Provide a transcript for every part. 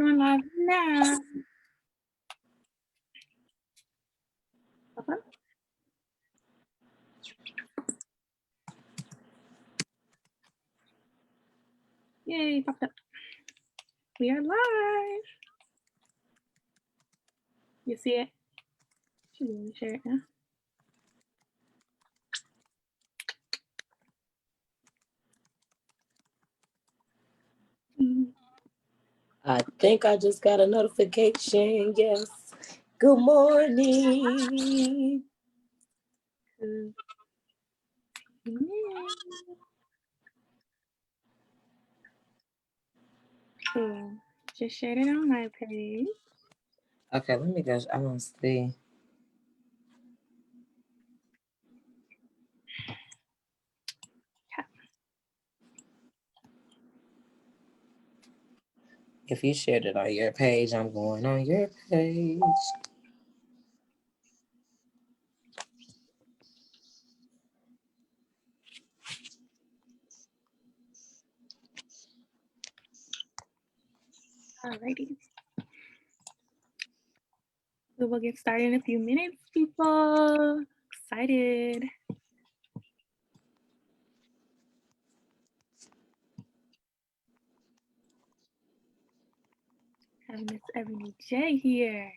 going live now. Okay. Yay, popped up. We are live. You see it? Should we share it now? I think I just got a notification. Yes. Good morning. Cool. Just shared it on my page. Okay, let me go. I don't see. If you shared it on your page, I'm going on your page. Alrighty. So we'll get started in a few minutes, people. Excited. Have Miss Ebony J here.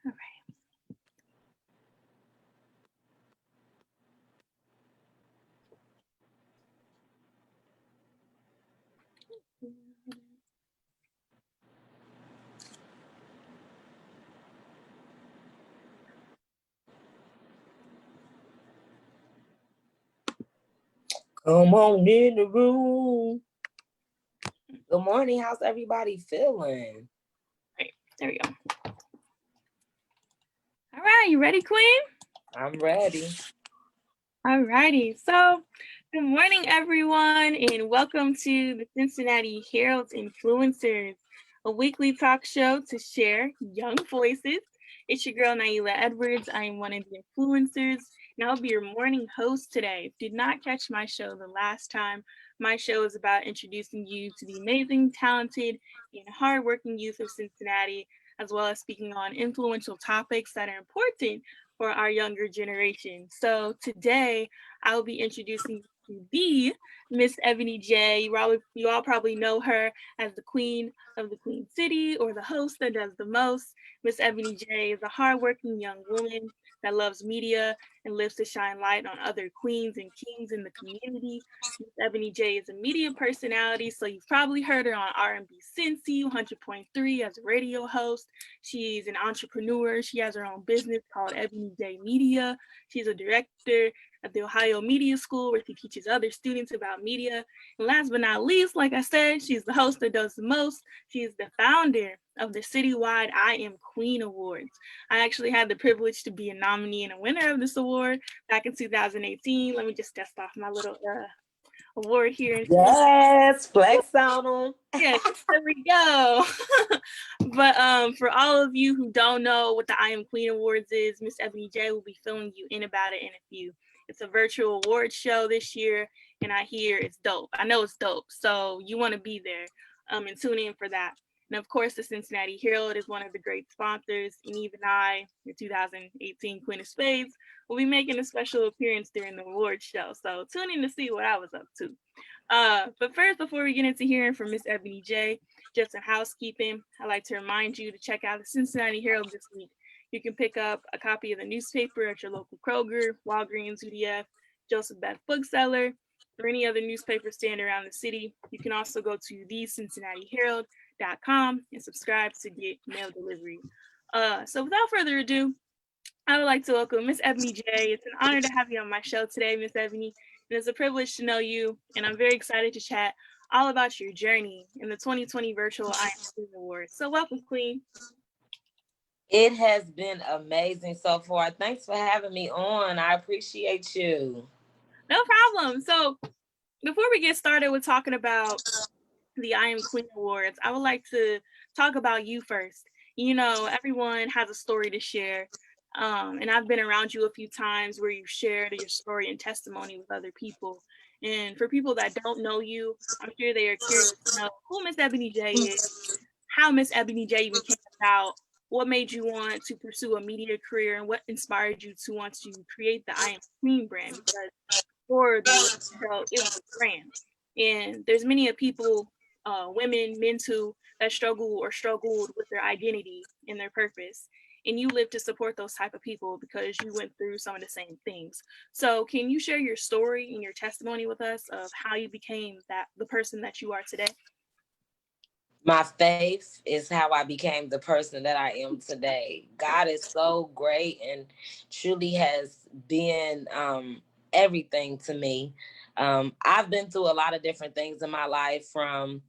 All right. Come on in the room. Good morning. How's everybody feeling? Right, there we go. All right, you ready, Queen? I'm ready. All righty. So, good morning, everyone, and welcome to the Cincinnati Herald's Influencers, a weekly talk show to share young voices. It's your girl, Nailah Edwards. I am one of the influencers, and I'll be your morning host today. If you did not catch my show the last time, my show is about introducing you to the amazing, talented, and hardworking youth of Cincinnati, as well as speaking on influential topics that are important for our younger generation. So today I'll be introducing you to the Miss Ebony J. You all probably know her as the queen of the Queen City or the host that does the most. Miss Ebony J is a hardworking young woman that loves media and lives to shine light on other queens and kings in the community. Miss Ebony J is a media personality, so you've probably heard her on R&B Cincy 100.3 as a radio host. She's an entrepreneur. She has her own business called Ebony J Media. She's a director at the Ohio Media School where she teaches other students about media. And last but not least, like I said, she's the host that does the most. She is the founder of the citywide I Am Queen Awards. I actually had the privilege to be a nominee and a winner of this award back in 2018. Let me just dust off my little award here. Yes, flex on them. Yeah, there we go. But for all of you who don't know what the I Am Queen Awards is, Miss Ebony J will be filling you in about it in a few. It's a virtual award show this year, and I hear it's dope. I know it's dope, so you want to be there and tune in for that. And of course, the Cincinnati Herald is one of the great sponsors, and even I, the 2018 Queen of Spades, will be making a special appearance during the award show. So tune in to see what I was up to. But first, before we get into hearing from Miss Ebony J, just some housekeeping, I'd like to remind you to check out the Cincinnati Herald this week. You can pick up a copy of the newspaper at your local Kroger, Walgreens, UDF, Joseph Beth Bookseller, or any other newspaper stand around the city. You can also go to thecincinnatiherald.com and subscribe to get mail delivery. So without further ado, I would like to welcome Miss Ebony J. It's an honor to have you on my show today, Miss Ebony, and it's a privilege to know you. And I'm very excited to chat all about your journey in the 2020 virtual I Am Queen Awards. So welcome, Queen. It has been amazing so far. Thanks for having me on. I appreciate you. No problem. So before we get started with talking about the I Am Queen Awards, I would like to talk about you first. You know, everyone has a story to share. And I've been around you a few times where you've shared your story and testimony with other people. And for people that don't know you, I'm sure they are curious to know who Miss Ebony J is, how Miss Ebony J even came about, what made you want to pursue a media career, and what inspired you to want to create the I Am Queen brand. Because before the award show, it was a brand. And there's many of people, women, men too, that struggle or struggled with their identity and their purpose. And you live to support those type of people because you went through some of the same things. So can you share your story and your testimony with us of how you became the person that you are today? My faith is how I became the person that I am today. God is so great and truly has been everything to me. I've been through a lot of different things in my life, from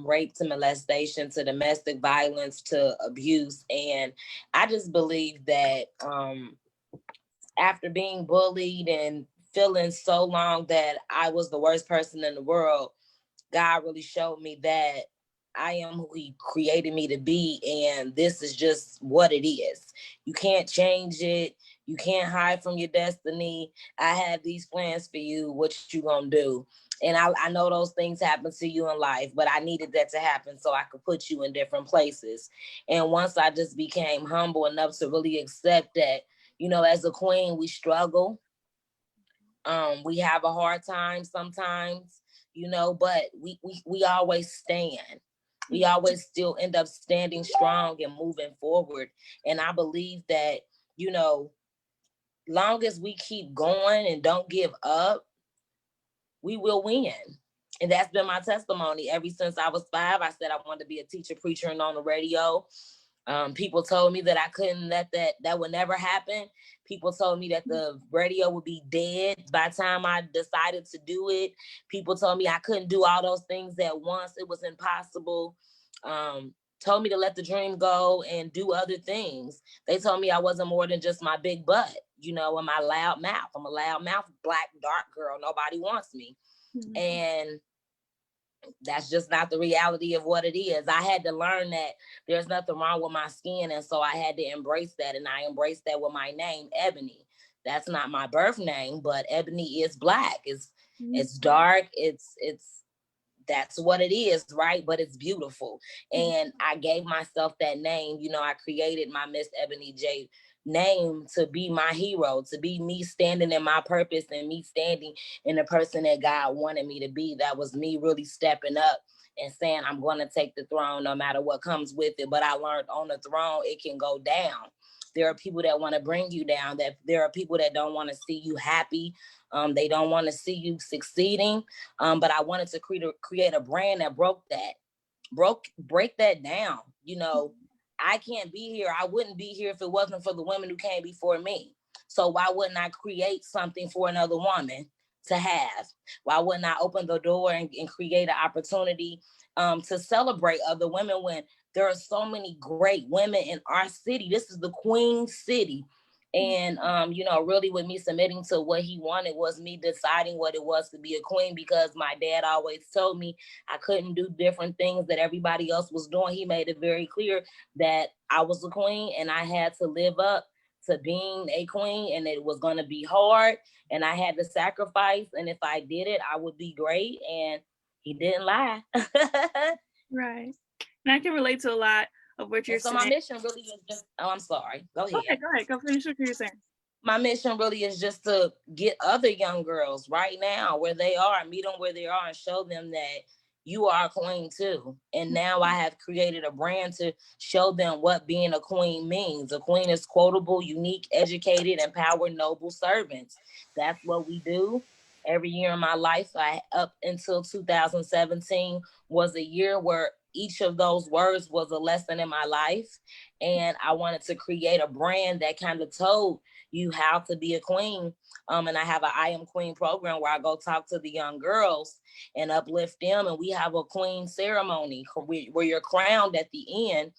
rape to molestation to domestic violence to abuse. And I just believe that after being bullied and feeling so long that I was the worst person in the world, God really showed me that I am who he created me to be, and this is just what it is. You can't change it. You can't hide from your destiny. I have these plans for you. What you gonna do? And I know those things happen to you in life, but I needed that to happen so I could put you in different places. And once I just became humble enough to really accept that, you know, as a queen, we struggle. We have a hard time sometimes, you know, but we always stand. We always still end up standing strong and moving forward. And I believe that, you know, long as we keep going and don't give up, we will win. And that's been my testimony. Ever since I was 5, I said I wanted to be a teacher, preacher, and on the radio. People told me that I couldn't let that would never happen. People told me that the radio would be dead by the time I decided to do it. People told me I couldn't do all those things at once. It was impossible. Told me to let the dream go and do other things. They told me I wasn't more than just my big butt, you know, and my loud mouth. I'm a loud mouth, black, dark girl. Nobody wants me. Mm-hmm. And that's just not the reality of what it is. I had to learn that there's nothing wrong with my skin. And so I had to embrace that. And I embraced that with my name, Ebony. That's not my birth name, but Ebony is black. It's dark. It's that's what it is, right? But it's beautiful. And I gave myself that name. You know, I created my Miss Ebony J name to be my hero, to be me standing in my purpose and me standing in the person that God wanted me to be. That was me really stepping up and saying, I'm going to take the throne no matter what comes with it. But I learned on the throne, it can go down. There are people that want to bring you down, that there are people that don't want to see you happy. They don't want to see you succeeding. But I wanted to create a brand that break that down. You know, I can't be here. I wouldn't be here if it wasn't for the women who came before me. So why wouldn't I create something for another woman to have? Why wouldn't I open the door and create an opportunity to celebrate other women when there are so many great women in our city? This is the Queen City. And, you know, really with me submitting to what he wanted was me deciding what it was to be a queen, because my dad always told me I couldn't do different things that everybody else was doing. He made it very clear that I was a queen and I had to live up to being a queen, and it was going to be hard and I had to sacrifice. And if I did it, I would be great. And he didn't lie. Right. And I can relate to a lot of what you're saying. So my mission really is just, I'm sorry. Go ahead. Go ahead. Go finish what you're saying. My mission really is just to get other young girls right now where they are, meet them where they are, and show them that you are a queen too. And now I have created a brand to show them what being a queen means. A queen is quotable, unique, educated, empowered, noble servants. That's what we do. Every year in my life, up until 2017 was a year where each of those words was a lesson in my life. And I wanted to create a brand that kind of told you how to be a queen. And I have an I Am Queen program where I go talk to the young girls and uplift them. And we have a queen ceremony where you're crowned at the end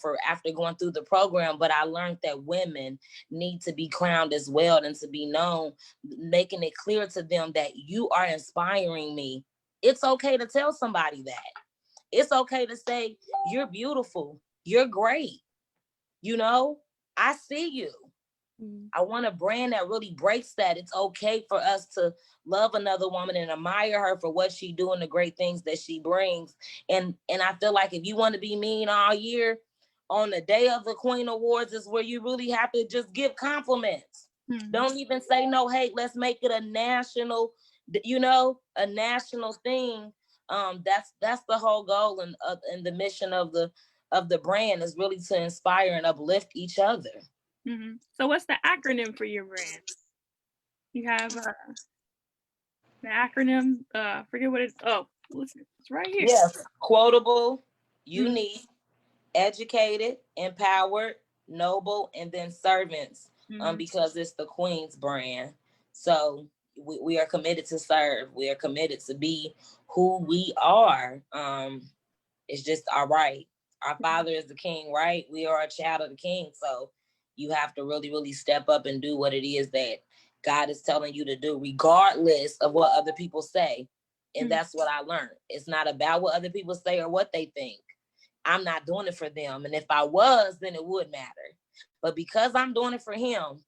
for after going through the program. But I learned that women need to be crowned as well and to be known, making it clear to them that you are inspiring me. It's okay to tell somebody that. It's okay to say, you're beautiful. You're great. You know, I see you. I want a brand that really breaks that. It's okay for us to love another woman and admire her for what she do and the great things that she brings. And I feel like if you want to be mean all year, on the day of the Queen Awards is where you really have to just give compliments. Don't even say no hate. Let's make it a national, a national thing. That's the whole goal and the mission of the brand is really to inspire and uplift each other. Mm-hmm. So what's the acronym for your brand? You have the acronym, forget what it's right here. Yes, quotable, unique, educated, empowered, noble, and then servants, because it's the Queen's brand. So we are committed to serve. We are committed to be who we are. It's just our right. Our Father is the King, right? We are a child of the King. So you have to really, really step up and do what it is that God is telling you to do, regardless of what other people say. And that's what I learned. It's not about what other people say or what they think. I'm not doing it for them. And if I was, then it would matter. But because I'm doing it for him,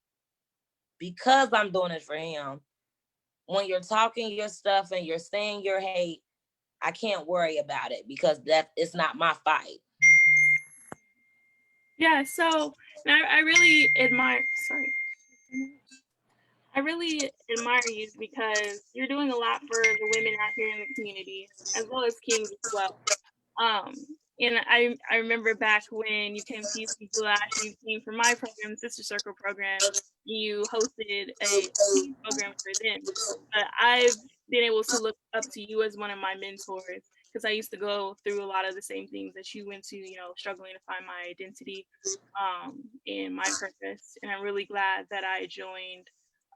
when you're talking your stuff and you're saying your hate, I can't worry about it because it's not my fight. Yeah, so I really admire, I really admire you because you're doing a lot for the women out here in the community, as well as kings as well. And I remember back when you came to UC Lash, you came for my program, Sister Circle program, you hosted a program for them. But I've been able to look up to you as one of my mentors because I used to go through a lot of the same things that you went to, struggling to find my identity and my purpose. And I'm really glad that I joined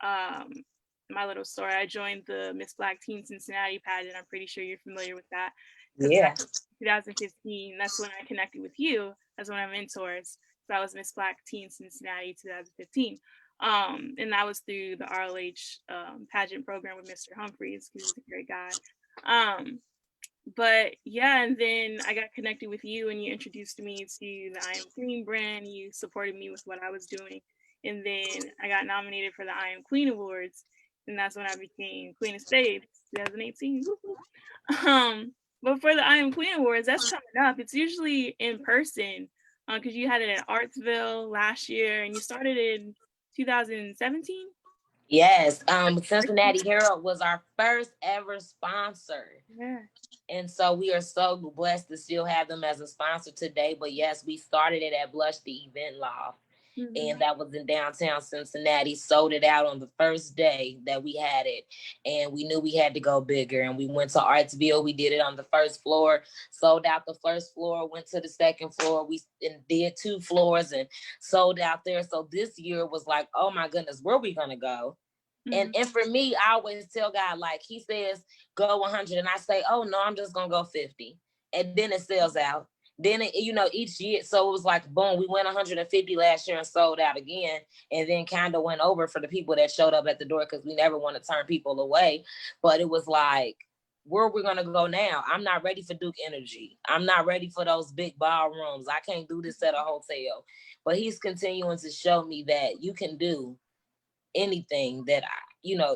my little story. I joined the Miss Black Teen Cincinnati pageant. I'm pretty sure you're familiar with that. Yeah. 2015, that's when I connected with you as one of my mentors. So I was Miss Black Teen Cincinnati 2015. And that was through the RLH pageant program with Mr. Humphreys, because he's a great guy. But yeah, and then I got connected with you and you introduced me to the I Am Queen brand. You supported me with what I was doing. And then I got nominated for the I Am Queen Awards. And that's when I became Queen of Spades, 2018. But for the I Am Queen Awards, that's coming up. It's usually in person because you had it at Artsville last year and you started in 2017. Yes. Cincinnati Herald was our first ever sponsor. Yeah. And so we are so blessed to still have them as a sponsor today. But yes, we started it at Blush the Event Loft. And that was in downtown Cincinnati. Sold it out on the first day that we had it. And we knew we had to go bigger. And we went to Artsville. We did it on the first floor, sold out the first floor, went to the second floor. We did 2 floors and sold out there. So this year was like, oh my goodness, where are we going to go? And for me, I always tell God, like he says, go 100. And I say, oh no, I'm just going to go 50. And then it sells out. Then, each year, so it was like, boom, we went 150 last year and sold out again. And then kind of went over for the people that showed up at the door because we never want to turn people away. But it was like, where are we going to go now? I'm not ready for Duke Energy. I'm not ready for those big ballrooms. I can't do this at a hotel. But he's continuing to show me that you can do anything that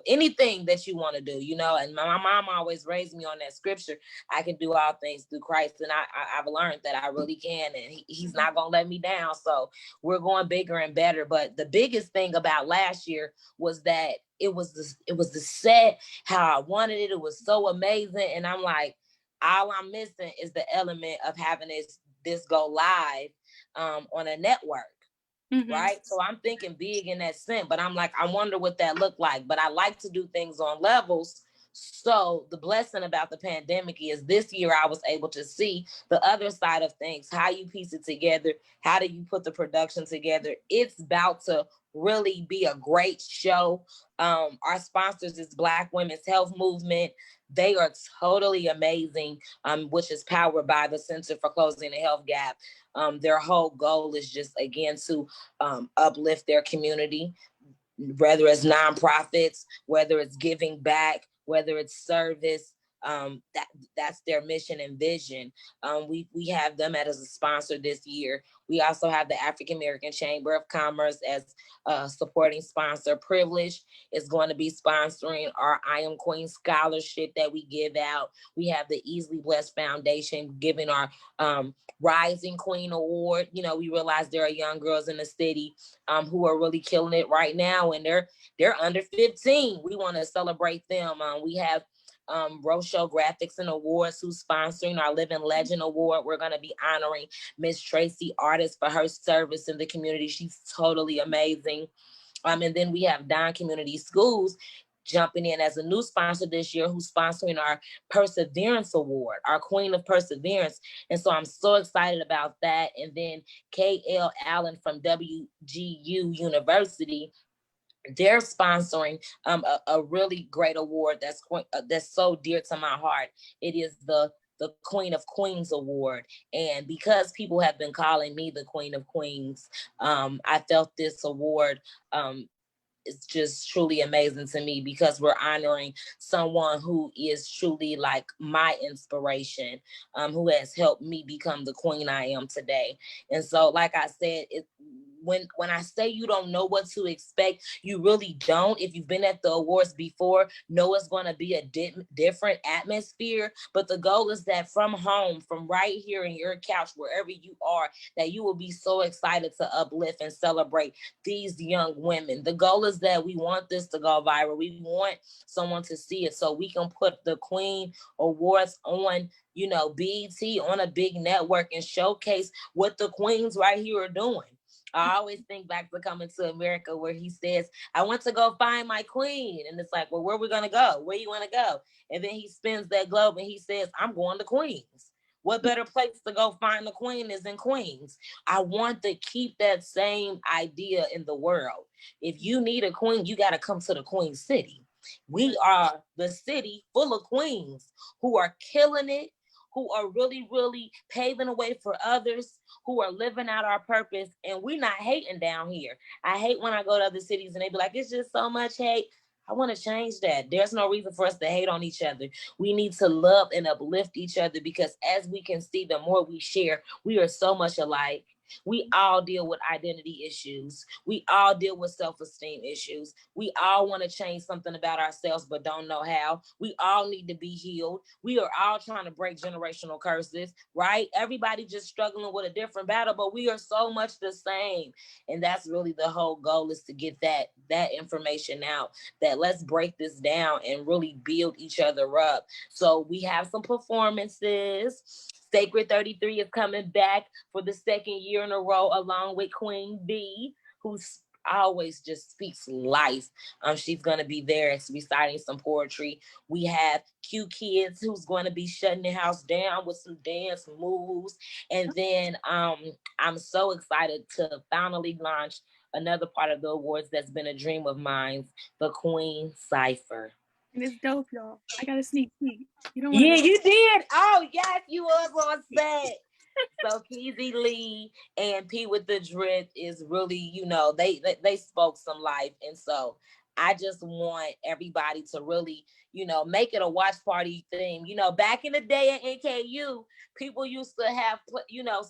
anything that you want to do, and my mom always raised me on that scripture. I can do all things through Christ. And I've learned that I really can, and he's not going to let me down. So we're going bigger and better. But the biggest thing about last year was that it was the set, how I wanted it. It was so amazing. And I'm like, all I'm missing is the element of having this go live on a network. Mm-hmm. Right. So I'm thinking big in that sense, but I'm like, I wonder what that looked like. But I like to do things on levels. So the blessing about the pandemic is this year I was able to see the other side of things, how you piece it together, how do you put the production together. It's about to really be a great show. Our sponsors is Black Women's Health Movement. They are totally amazing, which is powered by the Center for Closing the Health Gap. Their whole goal is just, again, to uplift their community, whether it's nonprofits, whether it's giving back, whether it's service. That's their mission and vision. We have them as a sponsor this year. We also have the African American Chamber of Commerce as a supporting sponsor. Privilege is going to be sponsoring our I Am Queen scholarship that we give out. We have the Easily Blessed Foundation giving our Rising Queen Award. We realize there are young girls in the city who are really killing it right now, and they're under 15. We want to celebrate them. We have Rochelle Graphics and Awards, who's sponsoring our Living Legend Award. We're going to be honoring Miss Tracy Artist for her service in the community. She's totally amazing. And then we have Don Community Schools jumping in as a new sponsor this year, who's sponsoring our Perseverance Award, our Queen of Perseverance. And so I'm so excited about that. And then K.L. Allen from WGU University, they're sponsoring a really great award that's so dear to my heart. It is the Queen of Queens Award. And because people have been calling me the Queen of Queens, I felt this award it's just truly amazing to me, because we're honoring someone who is truly like my inspiration, who has helped me become the queen I am today. And so, like I said, when I say you don't know what to expect, you really don't. If you've been at the awards before, know it's going to be a different atmosphere. But the goal is that from home, from right here in your couch, wherever you are, that you will be so excited to uplift and celebrate these young women. The goal is that we want this to go viral. We want someone to see it so we can put the Queen Awards on, BET, on a big network, and showcase what the queens right here are doing. I always think back to Coming to America, where he says, I want to go find my queen. And it's like, well, where are we going to go? Where you want to go? And then he spins that globe and he says, I'm going to Queens. What better place to go find the queen is in Queens? I want to keep that same idea in the world. If you need a queen, you got to come to the Queen City. We are the city full of queens who are killing it, who are really, really paving the way for others, who are living out our purpose. And we're not hating down here. I hate when I go to other cities and they be like, it's just so much hate. I want to change that. There's no reason for us to hate on each other. We need to love and uplift each other, because as we can see, the more we share, we are so much alike. We all deal with identity issues. We all deal with self-esteem issues. We all want to change something about ourselves, but don't know how. We all need to be healed. We are all trying to break generational curses, right? Everybody just struggling with a different battle, but we are so much the same. And that's really the whole goal, is to get that information out, that let's break this down and really build each other up. So we have some performances. Sacred 33 is coming back for the second year in a row, along with Queen B, who's always just speaks life. She's going to be there reciting some poetry. We have Q Kids, who's going to be shutting the house down with some dance moves. And then I'm so excited to finally launch another part of the awards that's been a dream of mine, the Queen Cypher. And it's dope, y'all. I got a sneak peek. You don't want to you did. Oh, yes, you was on set. So Keezy Lee and P with the Drip is really, they spoke some life. And so I just want everybody to really, make it a watch party thing. Back in the day at NKU, people used to have,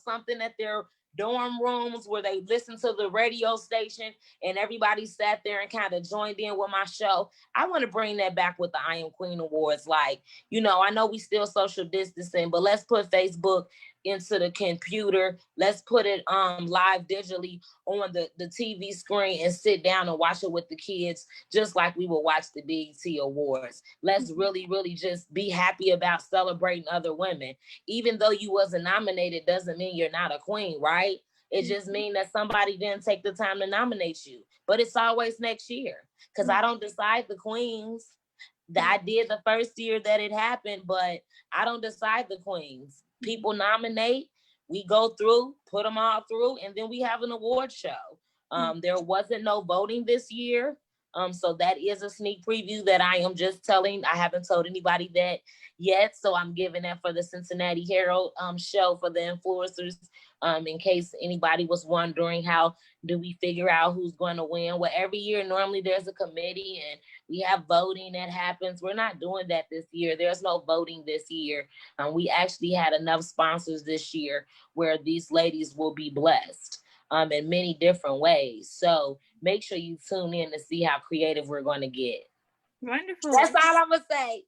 something that they're dorm rooms where they listened to the radio station and everybody sat there and kind of joined in with my show. I want to bring that back with the I Am Queen Awards. Like, I know we still social distancing, but let's put Facebook into the computer. Let's put it live digitally on the TV screen and sit down and watch it with the kids, just like we would watch the BET Awards. Let's really, really just be happy about celebrating other women. Even though you wasn't nominated doesn't mean you're not a queen, right? It just means that somebody didn't take the time to nominate you. But it's always next year, because I don't decide the queens. I did the first year that it happened, but I don't decide the queens. People nominate, we go through, put them all through, and then we have an award show. There wasn't no voting this year. So that is a sneak preview that I am just telling. I haven't told anybody that yet. So I'm giving that for the Cincinnati Herald show for the influencers. In case anybody was wondering, how do we figure out who's going to win? Well, every year, normally there's a committee and we have voting that happens. We're not doing that this year. There's no voting this year. We actually had enough sponsors this year where these ladies will be blessed in many different ways. So make sure you tune in to see how creative we're going to get. Wonderful. That's all I'm going to say.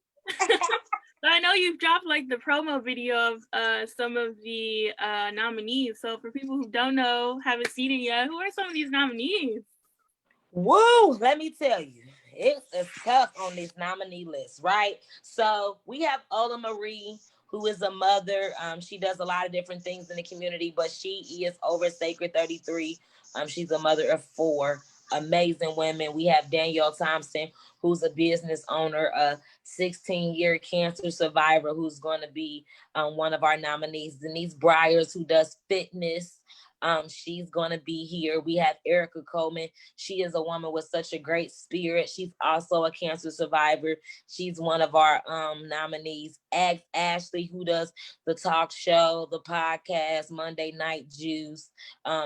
So I know you've dropped like the promo video of some of the nominees. So for people who don't know, haven't seen it yet, who are some of these nominees? Woo! Let me tell you, it's tough on this nominee list, right? So we have Ola Marie, who is a mother. She does a lot of different things in the community, but she is over Sacred 33. She's a mother of 4 amazing women. We have Danielle Thompson, who's a business owner, a 16-year cancer survivor, who's going to be one of our nominees. Denise Briers, who does fitness. She's going to be here. We have Erica Coleman. She is a woman with such a great spirit. She's also a cancer survivor. She's one of our nominees. Ashley, who does the talk show, the podcast, Monday Night Juice.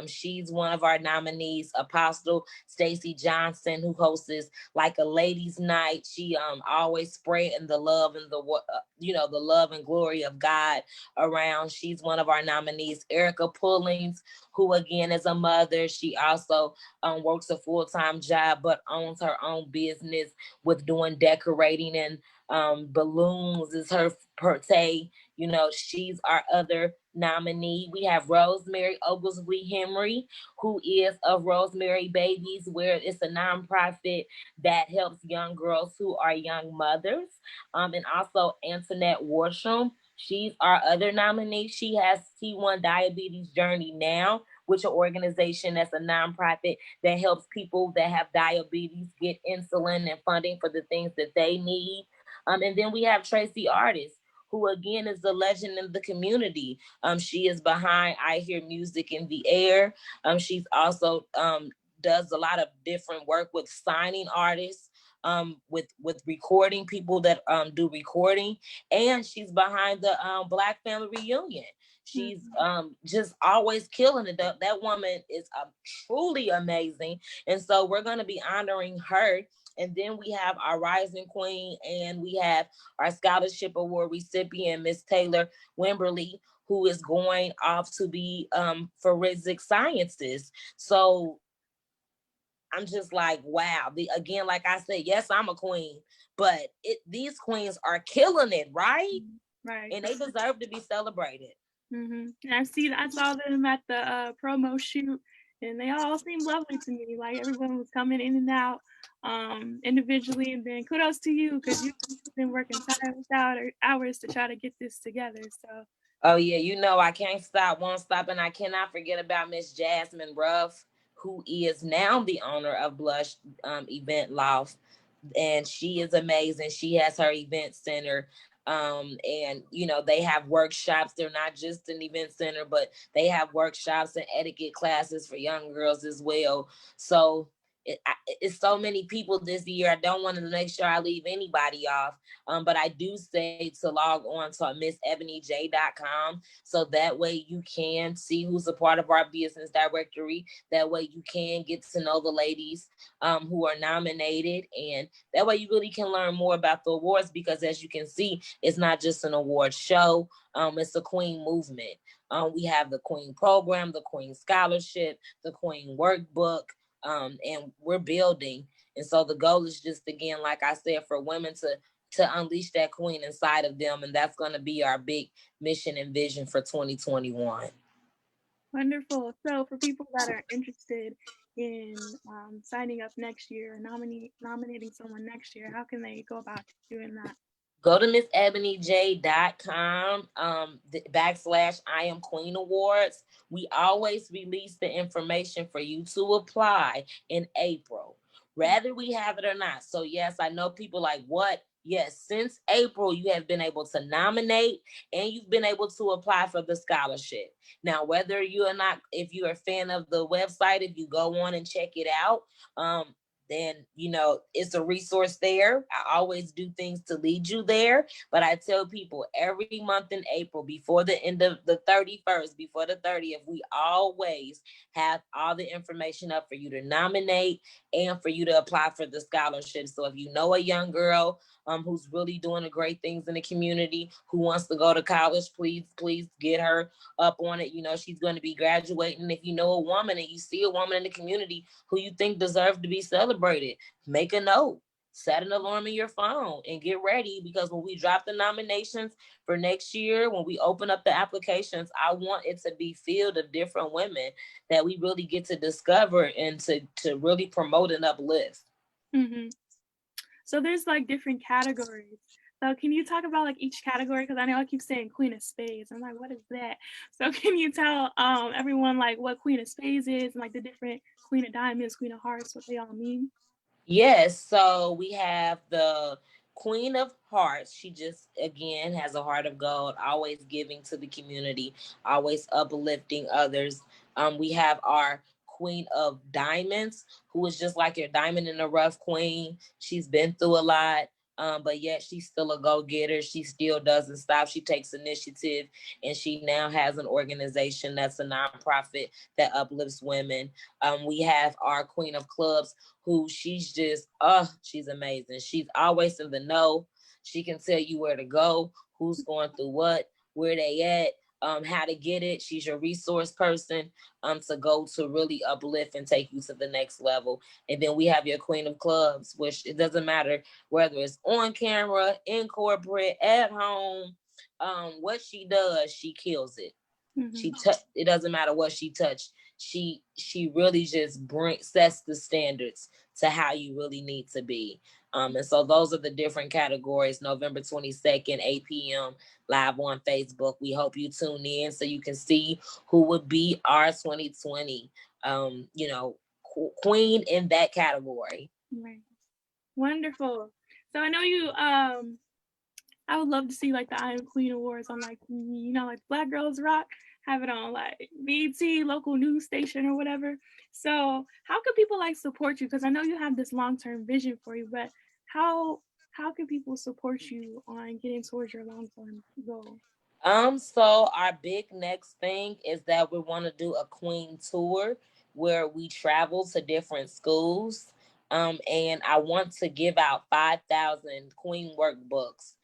She's one of our nominees. Apostle Stacy Johnson, who hosts like a ladies' night. She always spreading the love and the love and glory of God around. She's one of our nominees. Erica Pullings, who again is a mother. She also works a full-time job, but owns her own business with doing decorating and balloons is her forte. She's our other nominee. We have Rosemary Oglesby Henry, who is of Rosemary Babies, where it's a nonprofit that helps young girls who are young mothers. And also Antoinette Worsham. She's our other nominee. She has T1 Diabetes Journey Now, which is an organization that's a nonprofit that helps people that have diabetes get insulin and funding for the things that they need. And then we have Tracy Artist, who again is a legend in the community. She is behind I Hear Music in the Air. She's also does a lot of different work with signing artists, with recording, people that do recording, and she's behind the Black Family Reunion. She's just always killing it. That woman is truly amazing, and so we're going to be honoring her. And then we have our Rising Queen, and we have our Scholarship Award recipient, Miss Taylor Wimberly, who is going off to be forensic sciences. So I'm just like, wow. Again, like I said, yes, I'm a queen, but these queens are killing it, right? Right. And they deserve to be celebrated. And I saw them at the promo shoot, and they all seemed lovely to me. Like everyone was coming in and out individually, and then kudos to you, because you've been working tireless hours to try to get this together. So. Oh yeah, I can't stop, won't stop, and I cannot forget about Miss Jasmine Ruff, who is now the owner of Blush Event Loft, and she is amazing. She has her event center. And they have workshops. They're not just an event center, but they have workshops and etiquette classes for young girls as well. So it's so many people this year. I don't want to make sure I leave anybody off. But I do say to log on to MissEbonyJ.com, so that way you can see who's a part of our business directory. That way you can get to know the ladies who are nominated, and that way you really can learn more about the awards, because as you can see, it's not just an award show. It's a Queen movement. We have the Queen program, the Queen scholarship, the Queen workbook, and we're building. And so the goal is just, again, like I said, for women to unleash that queen inside of them, and that's going to be our big mission and vision for 2021. Wonderful. So for people that are interested in signing up next year or nominating someone next year, how can they go about doing that? Go to MissEbonyJ.com / I Am Queen Awards. We always release the information for you to apply in April, whether we have it or not. So yes, I know people like, what? Yes, since April, you have been able to nominate and you've been able to apply for the scholarship. Now, whether you are not, if you're a fan of the website, if you go on and check it out, then it's a resource there. I always do things to lead you there, but I tell people every month in April, before the end of the 31st, before the 30th, we always have all the information up for you to nominate and for you to apply for the scholarship. So if you know a young girl who's really doing great things in the community, who wants to go to college, please get her up on it. She's going to be graduating. If you know a woman and you see a woman in the community who you think deserves to be celebrated, make a note, set an alarm in your phone, and get ready, because when we drop the nominations for next year, when we open up the applications, I want it to be filled of different women that we really get to discover and to really promote and uplift. Mm-hmm. So there's like different categories. So can you talk about like each category? Because I know I keep saying Queen of Spades. I'm like, what is that? So can you tell everyone like what Queen of Spades is, and like the different Queen of Diamonds, Queen of Hearts, what they all mean? Yes, so we have the Queen of Hearts. She just, again, has a heart of gold, always giving to the community, always uplifting others. We have our Queen of Diamonds, who is just like your diamond in the rough queen. She's been through a lot, but yet she's still a go-getter. She still doesn't stop. She takes initiative, and she now has an organization that's a nonprofit that uplifts women. We have our Queen of Clubs, who she's amazing. She's always in the know. She can tell you where to go, who's going through what, where they at, how to get it. She's your resource person to go to really uplift and take you to the next level. And then we have your Queen of Clubs, which it doesn't matter whether it's on camera, in corporate, at home. What she does, she kills it. Mm-hmm. It doesn't matter what she touched. She really just sets the standards to how you really need to be. And so those are the different categories. November 22nd, 8 p.m. live on Facebook. We hope you tune in so you can see who would be our 2020 queen in that category. Right. Wonderful. So I know you I would love to see like the I Am Queen Awards on like like Black Girls Rock, have it on like BET, local news station or whatever. So how can people like support you? Because I know you have this long-term vision for you, but how can people support you on getting towards your long-term goal? So our big next thing is that we want to do a Queen tour where we travel to different schools. And I want to give out 5,000 Queen workbooks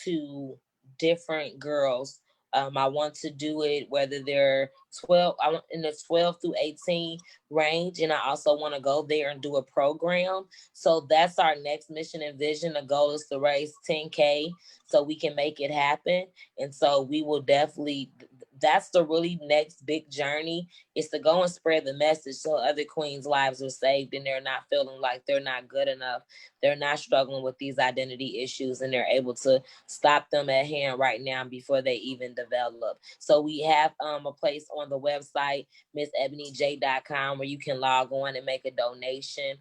to different girls. I want to do it whether they're 12, I want in the 12 through 18 range, and I also want to go there and do a program. So that's our next mission and vision. The goal is to raise 10K so we can make it happen. And so we will definitely, that's the really next big journey, is to go and spread the message so other queens' lives are saved and they're not feeling like they're not good enough. They're not struggling with these identity issues, and they're able to stop them at hand right now before they even develop. So we have a place on the website, MissEbonyJ.com, where you can log on and make a donation.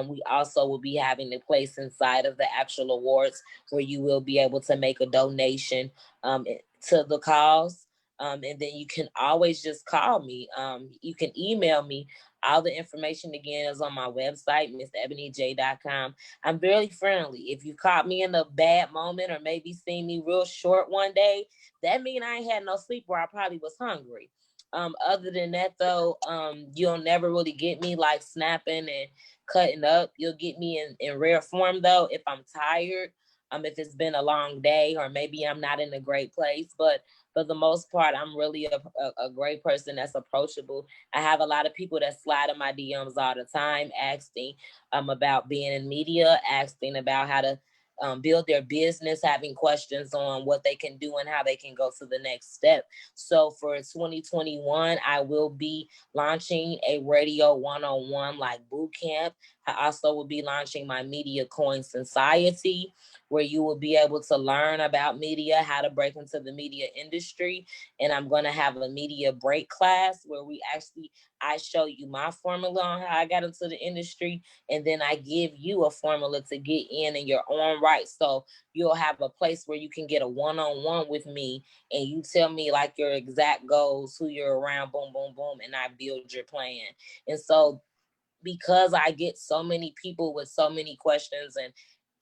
We also will be having a place inside of the actual awards where you will be able to make a donation to the cause. And then you can always just call me. You can email me All the information again is on my website, missebonyj.com. I'm very friendly. If you caught me in a bad moment or maybe seen me real short one day, that mean I ain't had no sleep or I probably was hungry. Other than that though, you'll never really get me like snapping and cutting up. You'll get me in rare form though if I'm tired, if it's been a long day or maybe I'm not in a great place. But for the most part, I'm really a great person that's approachable. I have a lot of people that slide in my DMs all the time asking about being in media, asking about how to build their business, having questions on what they can do and how they can go to the next step. So for 2021, I will be launching a radio one-on-one like boot camp. I also will be launching my Media Coin Society, where you will be able to learn about media, how to break into the media industry. And I'm going to have a media break class where I show you my formula on how I got into the industry. And then I give you a formula to get in your own right. So you'll have a place where you can get a one-on-one with me and you tell me like your exact goals, who you're around, boom, boom, boom. And I build your plan. And so because I get so many people with so many questions and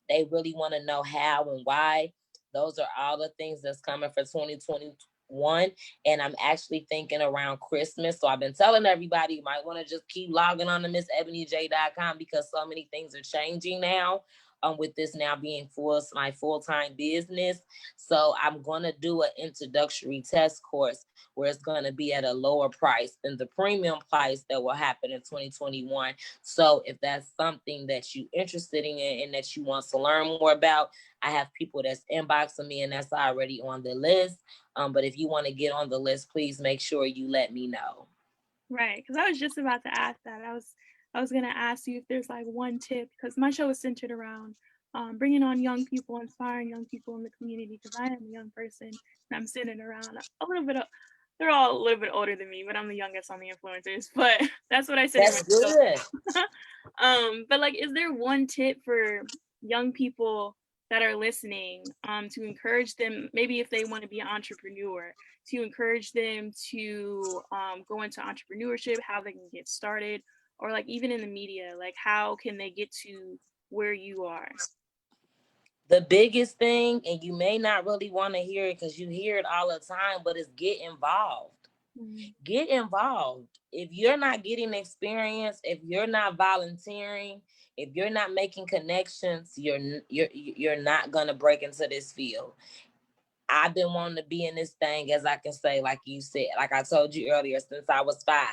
they really want to know how and why, those are all the things that's coming for 2021. And I'm actually thinking around Christmas. So I've been telling everybody you might want to just keep logging on to missebonyj.com because so many things are changing now. With this now being my full-time business. So I'm going to do an introductory test course where it's going to be at a lower price than the premium price that will happen in 2021. So if that's something that you're interested in and that you want to learn more about, I have people that's inboxing me and that's already on the list. But if you want to get on the list, please make sure you let me know. Right, because I was just about to ask that. I was gonna ask you if there's like one tip, because my show is centered around bringing on young people, inspiring young people in the community. Because I am a young person and I'm sitting around a little bit. They're all a little bit older than me, but I'm the youngest on the influencers. But that's what I said. That's good. But like, is there one tip for young people that are listening to encourage them, maybe if they want to be an entrepreneur, to encourage them to go into entrepreneurship, how they can get started, or like even in the media, like how can they get to where you are? The biggest thing, and you may not really want to hear it because you hear it all the time, but it's get involved. Mm-hmm. Get involved. If you're not getting experience, if you're not volunteering, if you're not making connections, you're not gonna break into this field. I've been wanting to be in this thing, as I can say, like you said, like I told you earlier, since I was 5.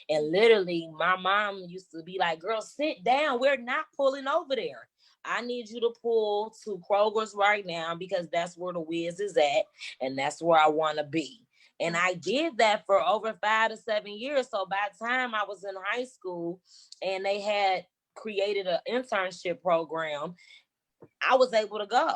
And literally, my mom used to be like, girl, sit down. We're not pulling over there. I need you to pull to Kroger's right now because that's where the Wiz is at. And that's where I want to be. And I did that for over 5 to 7 years. So by the time I was in high school and they had created an internship program, I was able to go.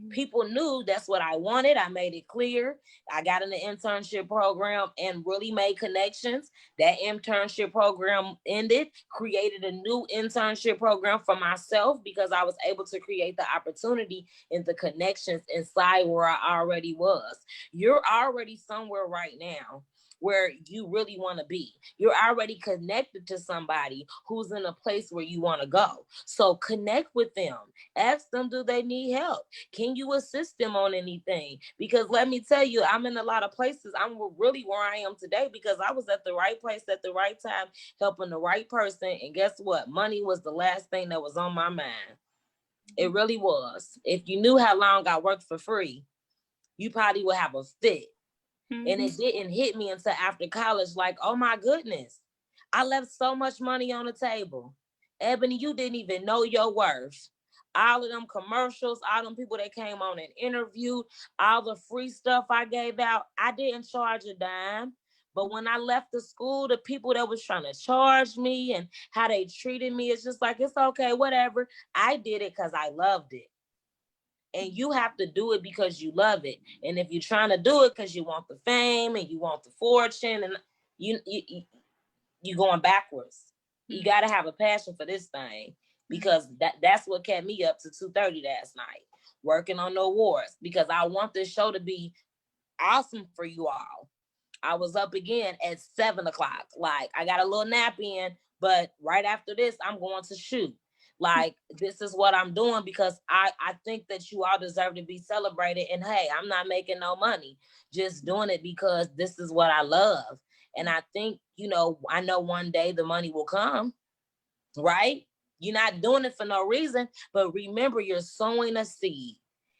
People knew that's what I wanted. I made it clear. I got in the internship program and really made connections. That internship program ended, created a new internship program for myself because I was able to create the opportunity and the connections inside where I already was. You're already somewhere right now where you really want to be. You're already connected to somebody who's in a place where you want to go. So connect with them. Ask them, do they need help? Can you assist them on anything? Because let me tell you, I'm in a lot of places. I'm really where I am today because I was at the right place at the right time, helping the right person. And guess what? Money was the last thing that was on my mind. It really was. If you knew how long I worked for free, you probably would have a fit. And it didn't hit me until after college, like, oh my goodness, I left so much money on the table. Ebony, you didn't even know your worth. All of them commercials, all them people that came on and interviewed, all the free stuff I gave out, I didn't charge a dime. But when I left the school, the people that was trying to charge me and how they treated me, it's just like, it's okay, whatever. I did it because I loved it. And you have to do it because you love it. And if you're trying to do it because you want the fame and you want the fortune, and you going backwards. You got to have a passion for this thing because that's what kept me up to 2:30 last night, working on the awards because I want this show to be awesome for you all. I was up again at 7 o'clock. Like, I got a little nap in, but right after this, I'm going to shoot. Like, this is what I'm doing because I think that you all deserve to be celebrated. And hey, I'm not making no money, just doing it because this is what I love. And I think, I know one day the money will come, right? You're not doing it for no reason, but remember, you're sowing a seed.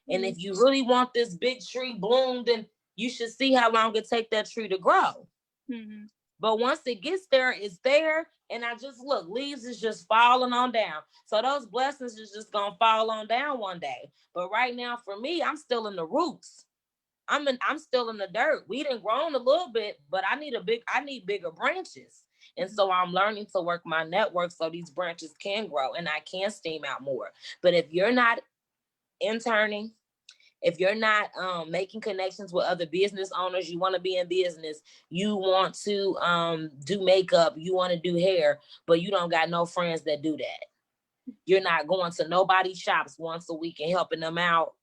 And if you really want this big tree bloomed, then you should see how long it take that tree to grow. Mm-hmm. But once it gets there, it's there. And I just look, leaves is just falling on down. So those blessings is just gonna fall on down one day. But right now, for me, I'm still in the roots. I'm still in the dirt. We done grown a little bit, but I need bigger branches. And so I'm learning to work my network so these branches can grow and I can steam out more. But if you're not interning, if you're not making connections with other business owners, you want to be in business, you want to do makeup, you want to do hair, but you don't got no friends that do that. You're not going to nobody's shops once a week and helping them out.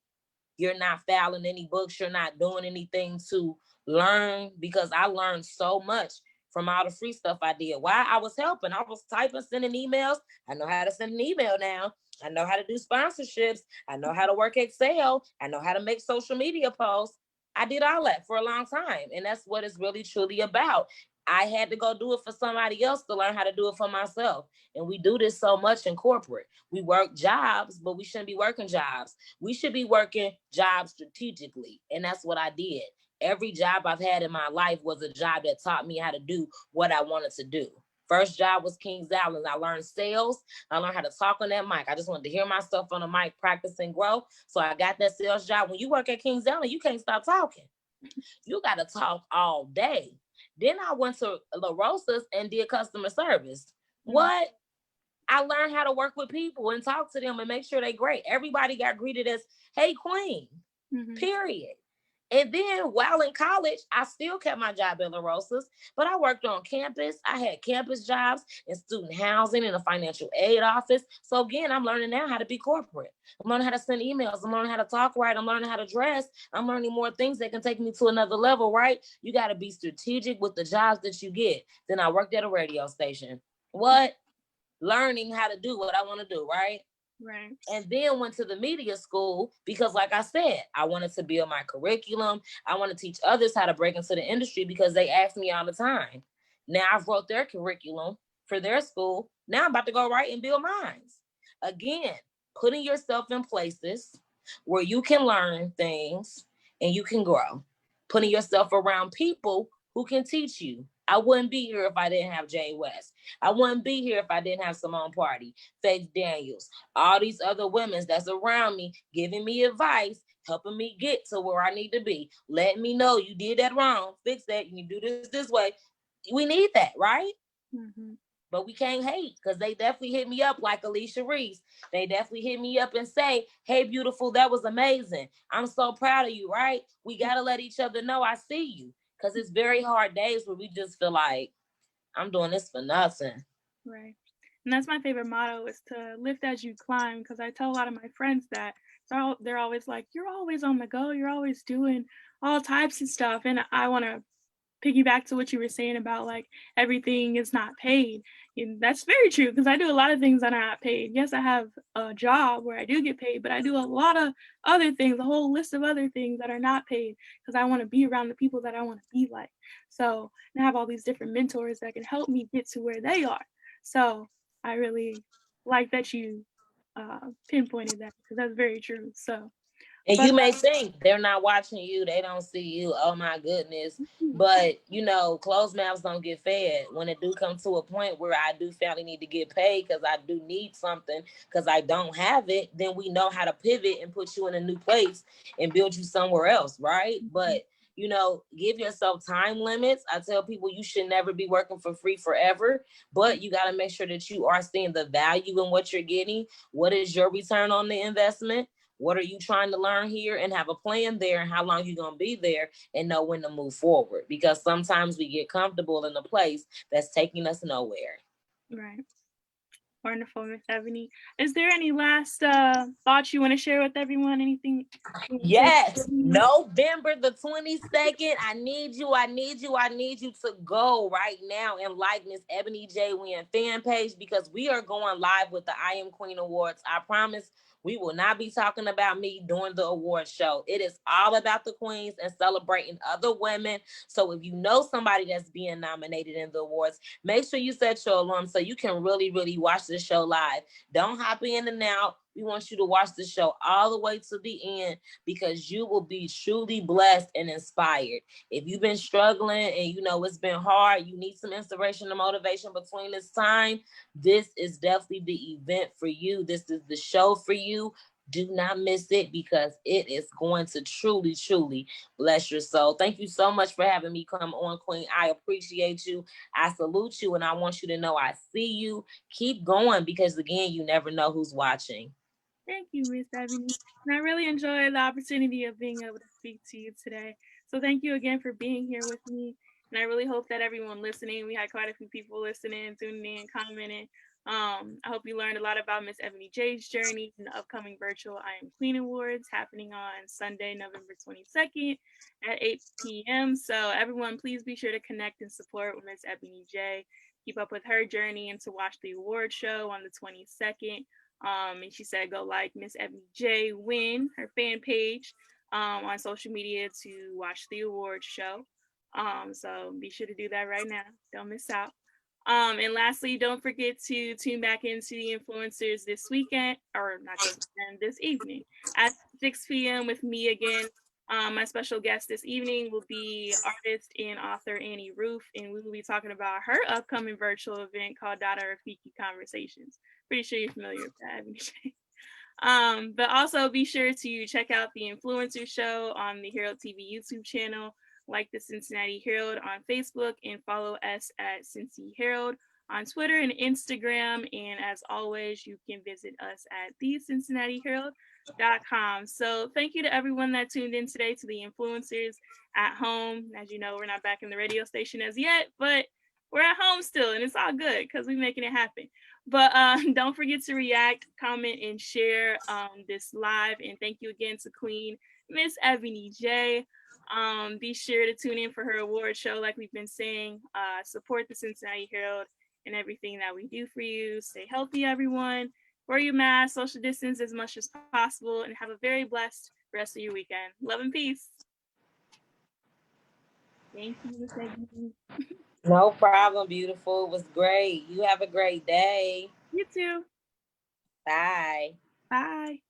You're not filing any books. You're not doing anything to learn, because I learned so much from all the free stuff I did. While I was helping, I was typing, sending emails. I know how to send an email now. I know how to do sponsorships. I know how to work Excel. I know how to make social media posts. I did all that for a long time. And that's what it's really truly about. I had to go do it for somebody else to learn how to do it for myself. And we do this so much in corporate. We work jobs, but we shouldn't be working jobs. We should be working jobs strategically. And that's what I did. Every job I've had in my life was a job that taught me how to do what I wanted to do. First job was Kings Island. I learned sales. I learned how to talk on that mic. I just wanted to hear myself on the mic, practice and grow. So I got that sales job. When you work at Kings Island, you can't stop talking. You got to talk all day. Then I went to La Rosa's and did customer service. Mm-hmm. What? I learned how to work with people and talk to them and make sure they're great. Everybody got greeted as, hey, queen, period. And then while in college, I still kept my job at La Rosa's, but I worked on campus. I had campus jobs in student housing and a financial aid office. So again, I'm learning now how to be corporate. I'm learning how to send emails. I'm learning how to talk right. I'm learning how to dress. I'm learning more things that can take me to another level, right? You got to be strategic with the jobs that you get. Then I worked at a radio station. What? Learning how to do what I want to do, right? Right. And then went to the media school because, like I said, I wanted to build my curriculum. I want to teach others how to break into the industry because they ask me all the time. Now I've wrote their curriculum for their school. Now I'm about to go right and build mine. Again, putting yourself in places where you can learn things and you can grow. Putting yourself around people who can teach you. I wouldn't be here if I didn't have Jay West. I wouldn't be here if I didn't have Simone Party, Faith Daniels, all these other women that's around me, giving me advice, helping me get to where I need to be. Letting me know you did that wrong, fix that, you do this way. We need that, right? Mm-hmm. But we can't hate, because they definitely hit me up like Alicia Reese. They definitely hit me up and say, hey, beautiful, that was amazing. I'm so proud of you, right? We got to let each other know I see you. Because it's very hard days where we just feel like I'm doing this for nothing. Right. And that's my favorite motto, is to lift as you climb. Because I tell a lot of my friends that. So they're always like, you're always on the go. You're always doing all types of stuff. And I want to piggyback to what you were saying about like everything is not paid. And that's very true, because I do a lot of things that are not paid. Yes, I have a job where I do get paid, but I do a lot of other things, a whole list of other things that are not paid, because I want to be around the people that I want to be like. So I have all these different mentors that can help me get to where they are. So I really like that you pinpointed that, because that's very true. So and you may think they're not watching you, they don't see you, oh my goodness. But closed mouths don't get fed. When it do come to a point where I do finally need to get paid because I do need something, because I don't have it, then we know how to pivot and put you in a new place and build you somewhere else, right? But give yourself time limits. I tell people you should never be working for free forever, but you got to make sure that you are seeing the value in what you're getting. What is your return on the investment? What are you trying to learn here, and have a plan there, and how long you're going to be there, and know when to move forward. Because sometimes we get comfortable in a place that's taking us nowhere. Right. Wonderful, Miss Ebony. Is there any last thoughts you want to share with everyone? Anything you want to say? Yes, November the 22nd. I need you to go right now and like Miss Ebony J Wynn fan page because we are going live with the I Am Queen Awards. I promise we will not be talking about me during the award show. It is all about the queens and celebrating other women. So if you know somebody that's being nominated in the awards, make sure you set your alarm so you can really, really watch the show live. Don't hop in and out. We want you to watch the show all the way to the end because you will be truly blessed and inspired. If you've been struggling and you know it's been hard, you need some inspiration and motivation between this time, this is definitely the event for you. This is the show for you. Do not miss it because it is going to truly, truly bless your soul. Thank you so much for having me come on, Queen. I appreciate you. I salute you, and I want you to know I see you. Keep going because, again, you never know who's watching. Thank you, Miss Ebony. And I really enjoyed the opportunity of being able to speak to you today. So thank you again for being here with me. And I really hope that everyone listening, we had quite a few people listening, tuning in, commenting. I hope you learned a lot about Miss Ebony J's journey in the upcoming virtual I Am Queen Awards happening on Sunday, November 22nd at 8 p.m. So everyone, please be sure to connect and support with Miss Ebony J. Keep up with her journey and to watch the award show on the 22nd. And she said go like Miss Ebony J Wynn, her fan page, on social media to watch the awards show. So be sure to do that right now. Don't miss out. And lastly, don't forget to tune back into the influencers this weekend, or not this weekend, this evening at 6 p.m. with me again. My special guest this evening will be artist and author Annie Roof, and we will be talking about her upcoming virtual event called Dada Rafiki Conversations. Pretty sure you're familiar with that. But also be sure to check out the Influencer Show on the Herald TV YouTube channel, like the Cincinnati Herald on Facebook, and follow us at Cincy Herald on Twitter and Instagram. And as always, you can visit us at thecincinnatiherald.com. So thank you to everyone that tuned in today to the influencers at home. As you know, we're not back in the radio station as yet, but we're at home still, and it's all good because we're making it happen. But don't forget to react, comment, and share this live. And thank you again to Queen Miss Ebony J. Be sure to tune in for her award show, like we've been saying. Support the Cincinnati Herald and everything that we do for you. Stay healthy, everyone. Wear your mask, social distance as much as possible, and have a very blessed rest of your weekend. Love and peace. Thank you, Miss Ebony. No problem, beautiful. It was great. You have a great day. You too. Bye. Bye.